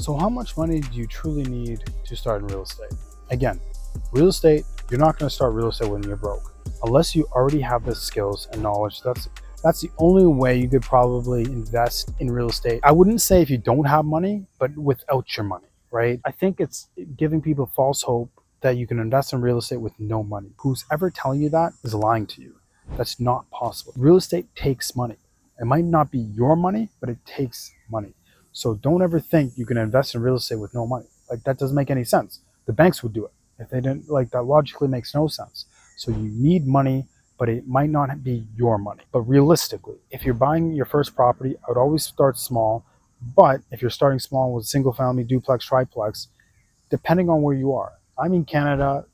So how much money do you truly need to start in real estate? Again, real estate, you're not going to start real estate when you're broke. Unless you already have the skills and knowledge, that's the only way you could probably invest in real estate. I wouldn't say if you don't have money, but without your money, right? I think it's giving people false hope that you can invest in real estate with no money. Who's ever telling you that is lying to you. That's not possible. Real estate takes money. It might not be your money, but it takes money. So don't ever think you can invest in real estate with no money. Like, that doesn't make any sense. The banks would do it. If they didn't, like, that logically makes no sense. So you need money, but it might not be your money. But realistically, if you're buying your first property, I would always start small. But if you're starting small with single family, duplex, triplex, depending on where you are. I'm in Canada.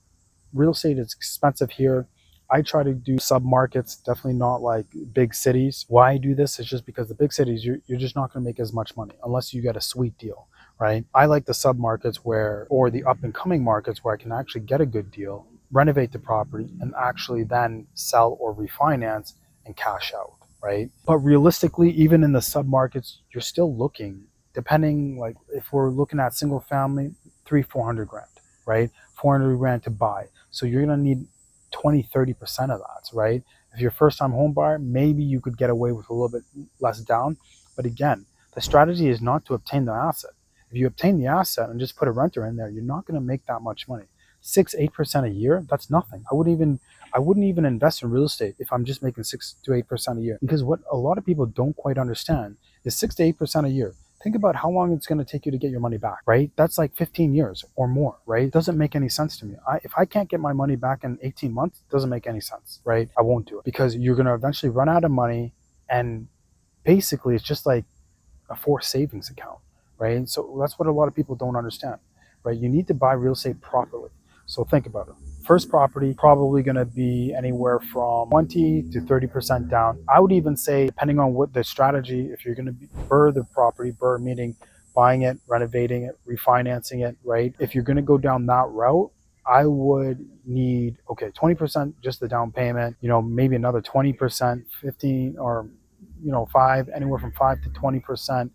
Real estate is expensive here. I try to do sub-markets, definitely not like big cities. Why I do this is just because the big cities, you're just not going to make as much money unless you get a sweet deal, right? I like the sub-markets or the up-and-coming markets where I can actually get a good deal, renovate the property, and actually then sell or refinance and cash out, right? But realistically, even in the sub-markets, you're still looking, depending, like if we're looking at single family, 300-400 grand, right? 400 grand to buy. So you're going to need 20-30% of that, right? If you're a first-time home buyer, maybe you could get away with a little bit less down. But again, the strategy is not to obtain the asset. If you obtain the asset and just put a renter in there, you're not going to make that much money. 6-8% a year, that's nothing. I wouldn't even invest in real estate if I'm just making 6-8% a year. Because what a lot of people don't quite understand is 6-8% a year. Think about how long it's going to take you to get your money back, right? That's like 15 years or more, right? It doesn't make any sense to me. If I can't get my money back in 18 months, it doesn't make any sense, right? I won't do it because you're going to eventually run out of money, and basically it's just like a forced savings account, right? So that's what a lot of people don't understand, right? You need to buy real estate properly. So think about it. First property, probably going to be anywhere from 20 to 30% down. I would even say, depending on what the strategy, if you're going to BRRRR the property, BRRRR meaning buying it, renovating it, refinancing it, right? If you're going to go down that route, I would need, 20% just the down payment, maybe another 20%, 15, or, 5, anywhere from 5 to 20%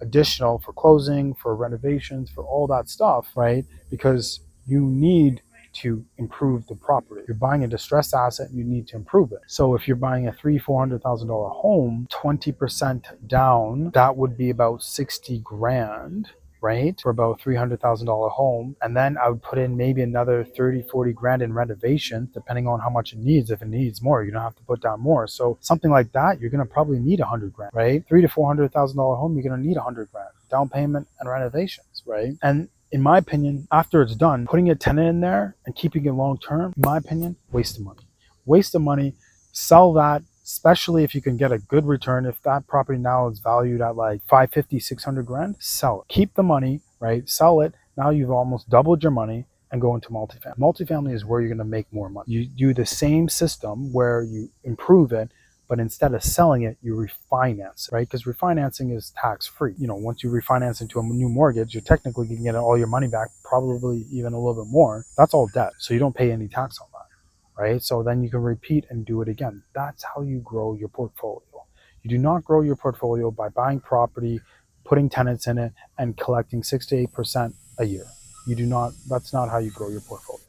additional for closing, for renovations, for all that stuff, right? Because you need to improve the property. If you're buying a distressed asset, you need to improve it. So if you're buying a $300,000-$400,000 home, 20% down, that would be about 60 grand, right? For about $300,000 home. And then I would put in maybe another 30-40 grand in renovation, depending on how much it needs. If it needs more, you don't have to put down more. So something like that, you're going to probably need 100 grand, right? $300,000 to $400,000 home, you're going to need 100 grand down payment and renovations, right? And in my opinion, after it's done, putting a tenant in there and keeping it long term, in my opinion, waste of money. Waste of money. Sell that, especially if you can get a good return. If that property now is valued at like 550, 600 grand, sell it. Keep the money, right? Sell it. Now you've almost doubled your money and go into multifamily. Multifamily is where you're going to make more money. You do the same system where you improve it, but instead of selling it, you refinance, right? Because refinancing is tax-free. Once you refinance into a new mortgage, you're technically going to get all your money back, probably even a little bit more. That's all debt. So you don't pay any tax on that, right? So then you can repeat and do it again. That's how you grow your portfolio. You do not grow your portfolio by buying property, putting tenants in it, and collecting 6 to 8% a year. That's not how you grow your portfolio.